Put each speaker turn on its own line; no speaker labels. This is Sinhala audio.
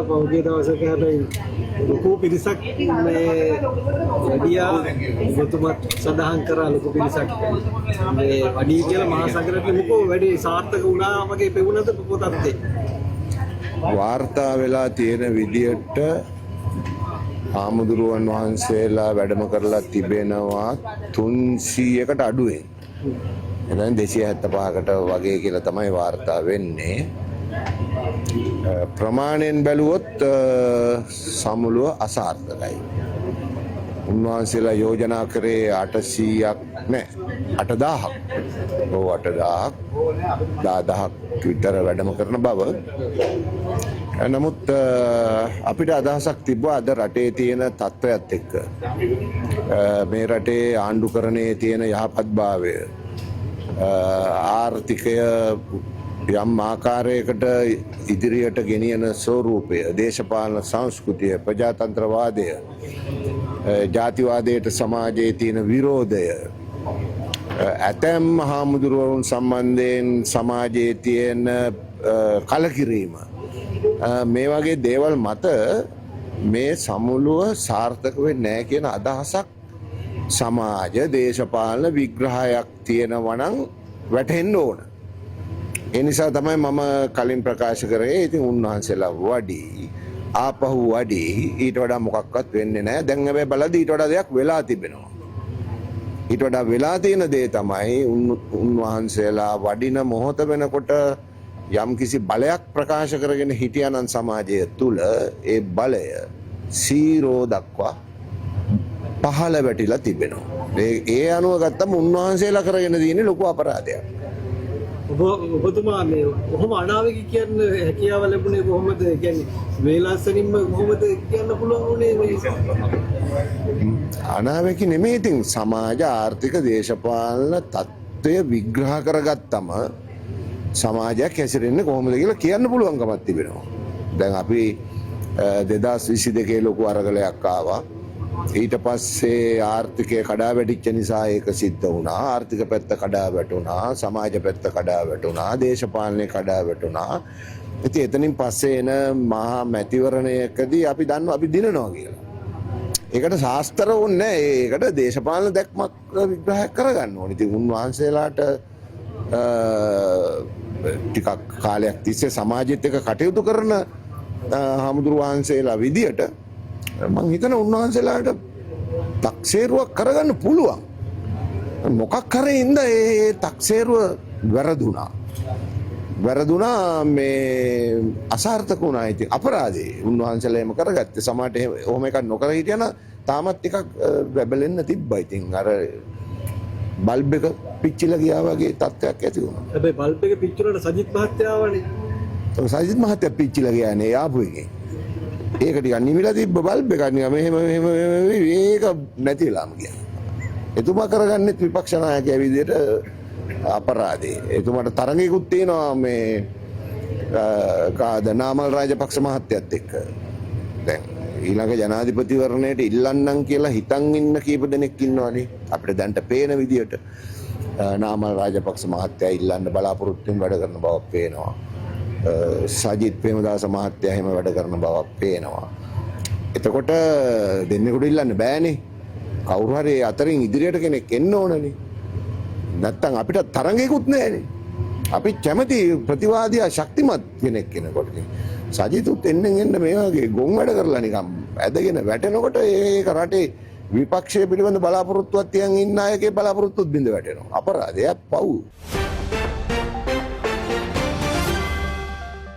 පහුගිය දවසක හැබැයි ලොකු පිරිසක් මේ වැඩියා ඔබතුමත් සඳහන් කරා ලොකු පිරිසක් මේ වැඩි කියලා මහා සංඝරත්නය මොකෝ වැඩි සාර්ථක වුණා වගේ පෙවුනද පොතත්
වාර්තා වෙලා තියෙන විදියට ආමුදුරුවන් වහන්සේලා වැඩම කරලා තිබෙනවා 300කට අඩුවෙන්. එතන 275කට වගේ කියලා තමයි වාර්තා වෙන්නේ. ප්‍රමාණයෙන් බැලුවොත් සමුළුව අසාර්ථකයි. උන්වහන්සේලා යෝජනා කරේ 800ක් නෑ 8000ක්. ඔව් 8000ක් 10000ක් විතර වැඩම කරන බව. නමුත් අපිට අදහසක් තිබ්බා අද රටේ තියෙන තත්ත්වයත් එක්ක මේ රටේ ආණ්ඩුකරණයේ තියෙන යහපත්භාවය ආර්ථිකය යම් ආකාරයකට ඉදිරියට ගෙනියන ස්වරූපය දේශපාලන සංස්කෘතිය ප්‍රජාතන්ත්‍රවාදය ජාතිවාදයට සමාජයේ තියෙන විරෝධය ඇතැම් හාමුදුරුවරුන් සම්බන්ධයෙන් සමාජයේ තියෙන කලකිරීම මේ වගේ දේවල් මත මේ සමුළුව සාර්ථක වෙන්නේ නැහැ කියන අදහසක් සමාජ දේශපාලන විග්‍රහයක් තියෙනවා නම් වැටහෙන්න ඕන. ඒ නිසා තමයි මම කලින් ප්‍රකාශ කරේ ඉතින් උන්වහන්සේලා වඩි ආපහු වඩි ඊට වඩා මොකක්වත් වෙන්නේ නැහැ. දැන් හැබැයි බලද්දී ඊට වඩා දෙයක් වෙලා තිබෙනවා. ඊට වඩා වෙලා තියෙන දේ තමයි උන්වහන්සේලා වඩින මොහොත වෙනකොට යම් කිසි බලයක් ප්‍රකාශ කරගෙන හිටියානම් සමාජය තුල ඒ බලය සීරෝ දක්වා පහළ වැටිලා තිබෙනවා. ඒ අනුව ගත්තම උන්වහන්සේලා කරගෙන තියෙන ලොකු අපරාධයක්.
ඔබතුමා මේ කොහොම අනාවැකි කියන්න හැකියාව ලැබුණේ කොහොමද? කියන්නේ වේලාසනින්ම කොහොමද කියන්න පුළුවන් උනේ මේ?
අනාවැකි නෙමෙයි. ඉතින් සමාජ ආර්ථික දේශපාලන තත්ත්වය විග්‍රහ කරගත්තම සමාජයක් හැසිරෙන්නේ කොහොමද කියලා කියන්න පුළුවන්කමක් තිබෙනවා. දැන් අපි 2022 ලොකු අරගලයක් ආවා. ඊට පස්සේ ආර්ථිකය කඩා වැටිච්ච නිසා ඒක සිද්ධ වුණා. ආර්ථික පැත්ත කඩා වැටුණා, සමාජ පැත්ත කඩා වැටුණා, දේශපාලනය කඩා වැටුණා. ඉතින් එතනින් පස්සේ එන මහා මැතිවරණයකදී අපි දන්නවා අපි දිනනවා කියලා. ඒකට ශාස්ත්‍ර ඕනේ නැහැ. ඒකට දේශපාලන දැක්මක් විග්‍රහයක් කරගන්න ඕනේ. ඉතින් උන්වහන්සේලාට ටිකක් කාලයක් තිස්සේ සමාජෙත් එක්ක කටයුතු කරන හාමුදුරු වහන්සේලා විදියට මං හිතන උන්වහන්සේලාට තක්සේරුවක් කරගන්න පුළුවන්. මොකක් හරි ඉඳ ඒ තක්සේරුව වැරදුනා මේ අසාර්ථක වුණා. ඉතින් අපරාධේ උන්වහන්සේලා එහෙම කරගත්තේ. සමහරට ඔහොම එකක් නොකර හිටියන තාමත් ටිකක් බැබලෙන්න තිබ්බා. ඉතින් අර බල්බ් එක පිච්චිලා ගියා වගේ තත්ත්වයක් ඇති වුණා.
හැබැයි බල්බ් එක පිච්චුනට සජිත් මහත්තයා ආවනේ.
සජිත් මහත්තයා පිච්චිලා ගියානේ ආපු එකේ. ඒක ටිකක් නිවිලා තිබ්බ බල්බ් එකක් නිකන් මෙහෙම ඒක නැතිලාම ගියා. එතුමා කරගන්නෙත් විපක්ෂ නායකයා විදිහට අපරාධේ. එතුමාට තරඟයකුත් තියෙනවා මේ නාමල් රාජපක්ෂ මහත්තයත් එක්ක. දැන් ඊළඟ ජනාධිපතිවරණයට ඉල්ලන්නම් කියලා හිතන් ඉන්න කීප දෙනෙක් ඉන්නවනේ. අපිට දැන්ට පේන විදිහට නාමල් රාජපක්ෂ මහත්තයා ඉල්ලන්න බලාපොරොත්තු වෙන වැඩ කරන බවක් පේනවා. සජිත් ප්‍රේමදාස මහත්තයා එහෙම වැඩ කරන බවක් පේනවා. එතකොට දෙන්නෙකුට ඉල්ලන්න බෑනේ. කවුරු හරි අතරින් ඉදිරියට කෙනෙක් එන්න ඕනනේ. නැත්තම් අපිට තරංගයකුත් නැහැනේ. අපි කැමති ප්‍රතිවාදියා ශක්තිමත් කෙනෙක් කෙනකොට. සජිතුත් එන්න මේ වගේ ගොන් වැඩ කරලා නිකම් ඇදගෙන වැටෙනකොට ඒක රටේ විපක්ෂය පිළිබඳ බලාපොරොත්තුවක් තියන් ඉන්න අයගේ බලාපොරොත්තුත් බිඳ වැටෙනවා. අපරාධයක් පව්.